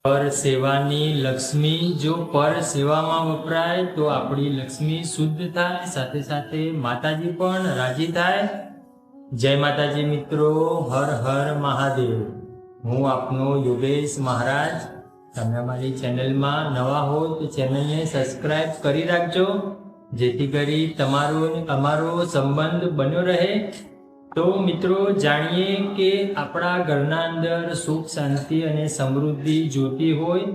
પર સેવાની લક્ષ્મી જો પર સેવામાં વપરાય તો આપણી લક્ષ્મી શુદ્ધ થાય, સાથે સાથે માતાજી પણ રાજી થાય। જય માતાજી મિત્રો, હર હર મહાદેવ। હું આપનો યોગેશ મહારાજ। તમે અમારી ચેનલમાં નવા હો તો ચેનલને સબસ્ક્રાઇબ કરી રાખજો, જેથી કરી તમારો અને અમારો સંબંધ બન્યો રહે। તો મિત્રો, જાણીએ કે આપણા ઘરના અંદર સુખ શાંતિ અને સમૃદ્ધિ જોતી હોય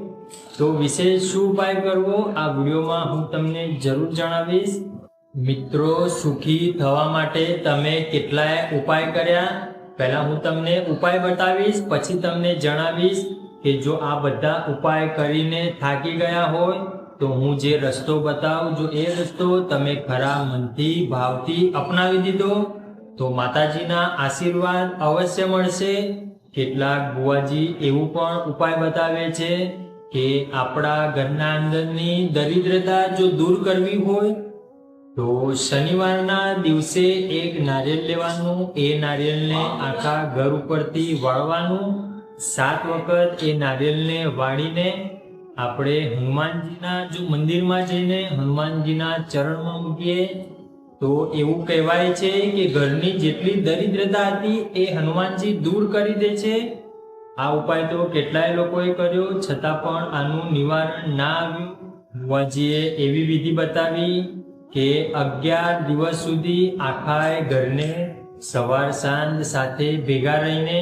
તો વિશેષ શું ઉપાય કરવો, આ વિડીયોમાં હું તમને જરૂર જણાવીશ। મિત્રો, સુખી થવા માટે તમે કેટલાય ઉપાય કર્યા, પહેલા હું તમને ઉપાય બતાવીશ, પછી તમને જણાવીશ કે જો આ બધા ઉપાય કરીને થાકી ગયા હોય તો હું જે રસ્તો બતાવું, જો એ રસ્તો તમે ખરા મનથી ભાવથી અપનાવી દીધો તો માતાજીના આશીર્વાદ અવશ્ય મળશે। કેટલાક બુવાજી એવું પણ ઉપાય બતાવે છે કે આપણા ઘરના અંદરની દરિદ્રતા જો દૂર કરવી હોય તો શનિવારના દિવસે એક નારિયેળ લેવાનું, એ નારિયેળને આખા ઘર ઉપરથી વાળવાનું, 7 વખત એ નારિયેળને વાળીને આપણે હનુમાનજીના જો મંદિરમાં જઈને હનુમાનજીના ચરણમાં મૂકીએ તો એવું કહેવાય છે કે ઘરની જેટલી દરિદ્રતા હતી એ હનુમાનજી દૂર કરી દે છે। આ ઉપાય તો કેટલાય લોકોએ કર્યો, છતાં પણ આનું નિવારણ ના આવ્યું। બુવાજીએ એવી વિધિ બતાવી કે 11 દિવસ સુધી આખા ઘરને સવાર સાંજ સાથે ભેગા રહીને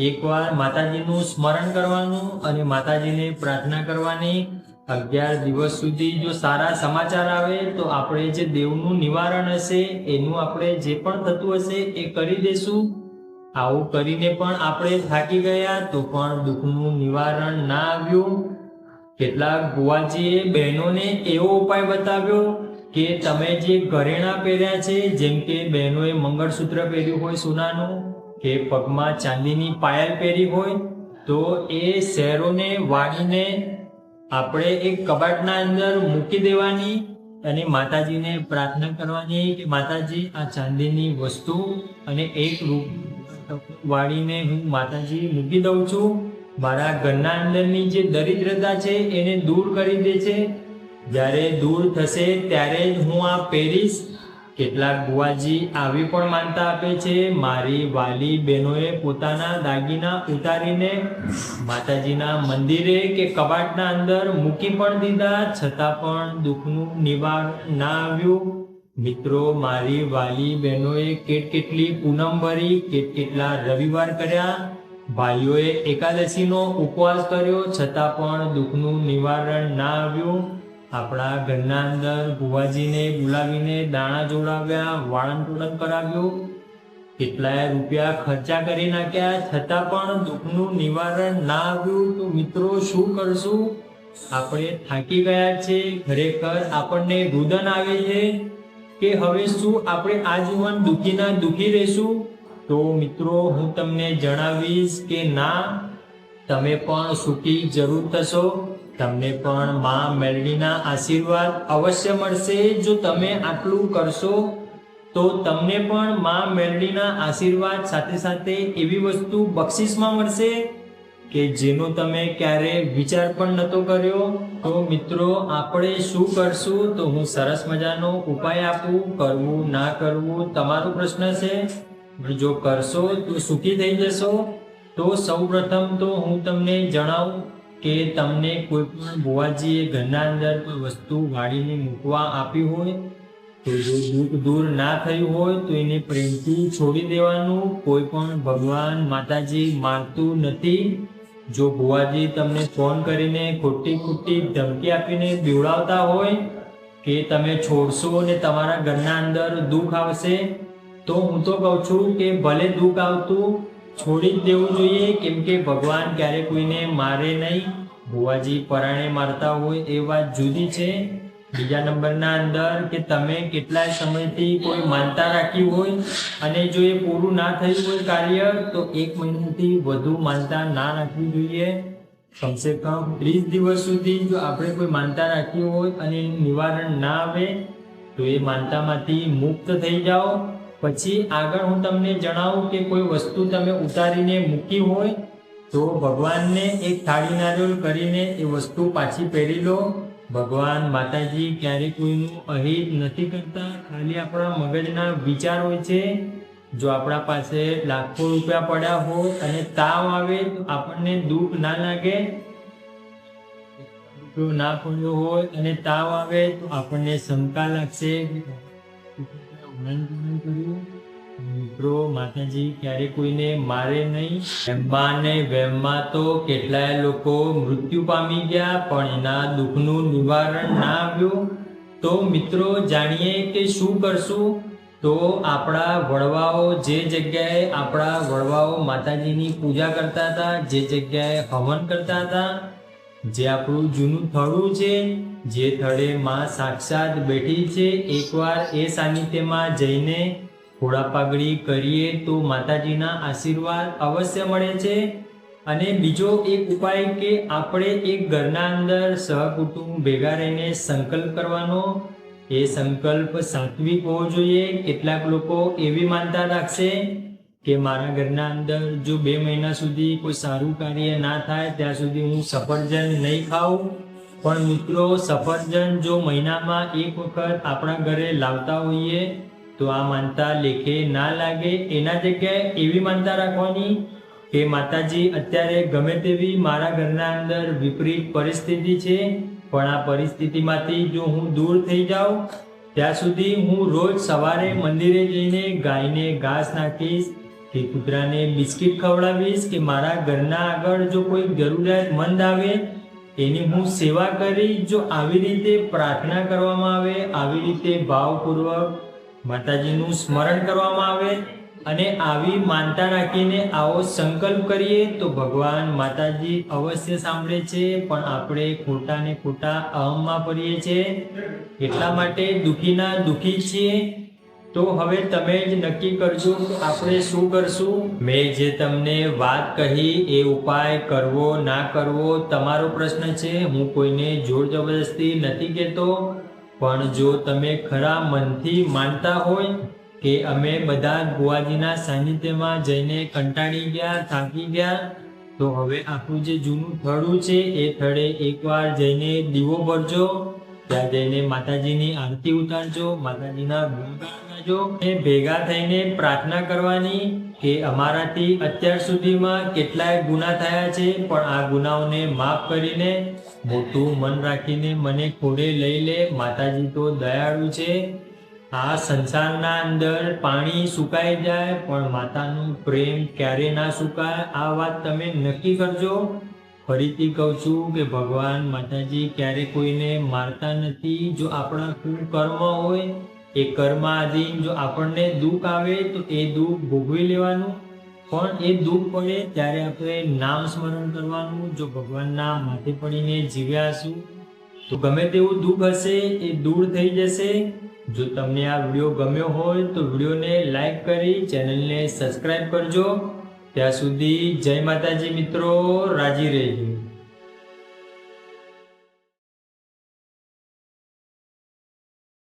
એકવાર માતાજીનું સ્મરણ કરવાનું અને માતાજીને પ્રાર્થના કરવાની। 11 દિવસ સુધી જો સારા સમાચાર આવે તો આપણે જે દેવનું નિવારણ હશે એનું આપણે જે પણ થતું હશે એ કરી દેશું। આવું કરીને પણ આપણે થાકી ગયા તો પણ દુઃખનું નિવારણ ના આવ્યું। કેટલાક બુવાજીએ બહેનોને એવો ઉપાય બતાવ્યો કે તમે જે ઘરેણાં પહેર્યા છે, જેમ કે બહેનોએ મંગળસૂત્ર પહેર્યું હોય સોનાનું, કે પગમાં ચાંદીની પાયલ પહેરી હોય, તો એ શેરોને વાળીને આપણે એક કબાટના અંદર મૂકી દેવાની અને માતાજીને પ્રાર્થના કરવાની કે માતાજી, આ ચાંદીની વસ્તુ અને એક રૂપ વાળીને હું માતાજી મૂકી દઉં છું, મારા ઘરના અંદરની જે દરિદ્રતા છે એને દૂર કરી દે છે। જ્યારે દૂર થશે ત્યારે જ હું આ પહેરીશ। કેટલાક બુવાજી આવી પણ માનતા આપે છે, મારી વાલી બહેનોએ પોતાના દાગીના ઉતારીને માતાજીના મંદિરે કે કબાટના અંદર મૂકી પણ દીધા, છતાં પણ દુઃખનું નિવારણ ના આવ્યું। મિત્રો, મારી વાલી બહેનોએ કેટલી પૂનમ ભરી, કેટલા રવિવાર કર્યા, ભાઈઓએ એકાદશીનો ઉપવાસ કર્યો, છતાં પણ દુઃખનું નિવારણ ના આવ્યું। આપણા ઘરના અંદર બુવાજીને બોલાવીને દાણા જોડાવ્યા, વાળન ટોળન કરાવ્યું, કેટલાય રૂપિયા ખર્ચા કરી નાખ્યા, છતાં પણ દુઃખનું નિવારણ ના આવ્યું। તો મિત્રો, શું કરશું? આપણે થાકી ગયા છે, ખરેખર આપણને રુદન આવે છે કે હવે શું આપણે આજીવન દુઃખીના દુઃખી રહેશું? તો મિત્રો, હું તમને જણાવીશ કે ના, તમે પણ સુખી જરૂર થશો। તમને પણ માં મેલડીના આશીર્વાદ અવશ્ય મળશે। જો તમે આટલું કરશો તો તમને પણ માં મેલડીના આશીર્વાદ સાથે સાથે એવી વસ્તુ બક્ષિસમાં મળશે કે જેનો તમે ક્યારે વિચાર પણ નહોતો કર્યો। તો મિત્રો, આપણે શું કરશું? તો હું સરસ મજાનો ઉપાય આપું, કરવું ના કરવું તમારો પ્રશ્ન છે, પણ જો કરશો તો સુખી થઈ જશો। તો સૌપ્રથમ તો હું તમને જણાવું કે તમને કોઈ પણ બુવાજીએ ઘરના અંદર કોઈ વસ્તુ વાળીને મૂકવા આપી હોય તો જો દુઃખ દૂર ના થયું હોય તો એને પ્રેમથી છોડી દેવાનું। કોઈ પણ ભગવાન માતાજી માનતું નથી। જો બુવાજી તમને ફોન કરીને ખોટી ધમકી આપીને બીવડાવતા હોય કે તમે છોડશો ને તમારા ઘરના અંદર દુઃખ આવશે, તો હું તો કહું છું કે ભલે દુઃખ આવતું છોડી જ દેવું જોઈએ, કેમ કે ભગવાન ક્યારે કોઈને મારે નહીં। બુવાજી પરાણે મારતા હોય એ વાત જુદી છે। બીજા નંબરના અંદર કે તમે કેટલાય સમયથી કોઈ માનતા રાખી હોય અને જો એ પૂરું ના થયું હોય કાર્ય, તો 1 મહિનાથી વધુ માનતા ના રાખવી જોઈએ। કમસે કમ 30 દિવસ સુધી જો આપણે કોઈ માનતા રાખી હોય અને નિવારણ ના આવે તો એ માનતામાંથી મુક્ત થઈ જાઓ। પછી આગળ હું તમને જણાવું કે કોઈ વસ્તુ તમે ઉતારીને મૂકી હોય તો ભગવાનને એક થાળી નારિયેળ કરીને એ વસ્તુ પાછી પહેરી લો. ભગવાન માતાજી ક્યારેય કોઈનું અહિત નથી કરતા, ખાલી આપણા મગજના વિચાર હોય છે. જો આપણા પાસે લાખો રૂપિયા પડ્યા હોય અને તાવ આવે તો આપણને દુઃખ ના લાગે. રૂપિયો ના પડ્યો હોય અને તાવ આવે તો આપણને શંકા લાગશે. મિત્રો, માતાજી ક્યારે કોઈને મારે નહીં. વહેમમાં ને વહેમમાં તો કેટલાય લોકો મૃત્યુ પામી ગયા, પણ એના દુઃખનું નિવારણ ના આવ્યું. તો મિત્રો, જાણીએ કે શું કરશું. તો આપણા વડવાઓ જે જગ્યાએ માતાજીની પૂજા કરતા હતા, જે જગ્યાએ હવન કરતા હતા, જે આપણું જૂનું થડું છે, જે થડે માં સાક્ષાત બેઠી છે, એકવાર એ સાનિધ્યમાં જઈને ઘોડા પાઘડી કરીએ તો માતાજીના આશીર્વાદ અવશ્ય મળે છે. અને બીજો એક ઉપાય કે આપણે એક ઘરના અંદર સહકુટુંબ ભેગા રહીને સંકલ્પ કરવાનો. એ સંકલ્પ સાત્વિક હોવો જોઈએ. કેટલાક લોકો એવી માનતા રાખશે કે મારા ઘરના અંદર જો 2 મહિના સુધી કોઈ સારું કાર્ય ના થાય ત્યાં સુધી હું સફરજન નહીં ખાઉં. પણ મિત્રો, સફરજન જો મહિનામાં એક વખત આપણા ઘરે લાવતા હોઈએ તો આ માનતા લેખે ના લાગે. એના જગ્યાએ એવી માનતા રાખવાની કે માતાજી, અત્યારે ગમે તેવી મારા ઘરના અંદર વિપરીત પરિસ્થિતિ છે, પણ આ પરિસ્થિતિમાંથી જો હું દૂર થઈ જાઉં ત્યાં સુધી હું રોજ સવારે મંદિરે જઈને ગાયને ઘાસ નાખીશ કે કૂતરાને બિસ્કિટ ખવડાવીશ કે મારા ઘરના આગળ જો કોઈ જરૂરિયાતમંદ આવે એની હું સેવા કરી. જો આવી રીતે પ્રાર્થના કરવામાં આવે, આવી રીતે ભાવપૂર્વક માતાજીનું સ્મરણ કરવામાં આવે અને આવી માનતા રાખીને આવો સંકલ્પ કરીએ તો ભગવાન માતાજી અવશ્ય સાંભળે છે. પણ આપણે ખોટા ને ખોટા અહમમાં પડીએ છીએ, એટલા માટે દુઃખીના દુઃખી છીએ. તો હવે તમે જ નક્કી કરજો કે આપણે શું કરશું. મેં જે તમને વાત કહી એ ઉપાય કરવો ના કરવો તમારો પ્રશ્ન છે. હું કોઈને જોર જબરદસ્તી નથી કહેતો, પણ જો તમે ખરા મનથી માનતા હોય કે અમે બધા બુવાજીના સાનિધ્યમાં જઈને કંટાળી ગયા, થાકી ગયા, તો હવે આપણું જે જૂનું થડું છે એ થડે એકવાર જઈને દીવો ભરજો. ત્યાં જઈને માતાજીની આરતી ઉતારજો, માતાજીના ગુણગાન ગાજો અને ભેગા થઈને પ્રાર્થના કરવાની કે અમારાથી અત્યાર સુધીમાં કેટલાય ગુના થયા છે, પણ આ ગુનાઓને માફ કરીને મોટું મન રાખીને મને ખોડે લઈ લે. માતાજી તો દયાળુ છે. આ સંસારના અંદર પાણી સુકાઈ જાય પણ માતાનું પ્રેમ ક્યારે ના સુકાય. આ વાત તમે નક્કી કરજો. ફરીથી કહું છું કે ભગવાન માતાજી ક્યારે કોઈને મારતા નથી. જો આપણા કુકર્મ હોય એ કર્માધીન જો આપણને દુઃખ આવે તો એ દુઃખ ભોગવી લેવાનું, પણ એ દુઃખ પડે ત્યારે આપણે નામ સ્મરણ કરવાનું. જો ભગવાનના માથે પડીને જીવ્યા હશું તો ગમે તેવું દુઃખ હશે એ દૂર થઈ જશે. જો તમને આ વિડીયો ગમ્યો હોય તો વિડીયોને લાઈક કરી ચેનલને સબસ્ક્રાઈબ કરજો. ત્યાં સુધી જય માતાજી મિત્રો, રાજી રહેજો.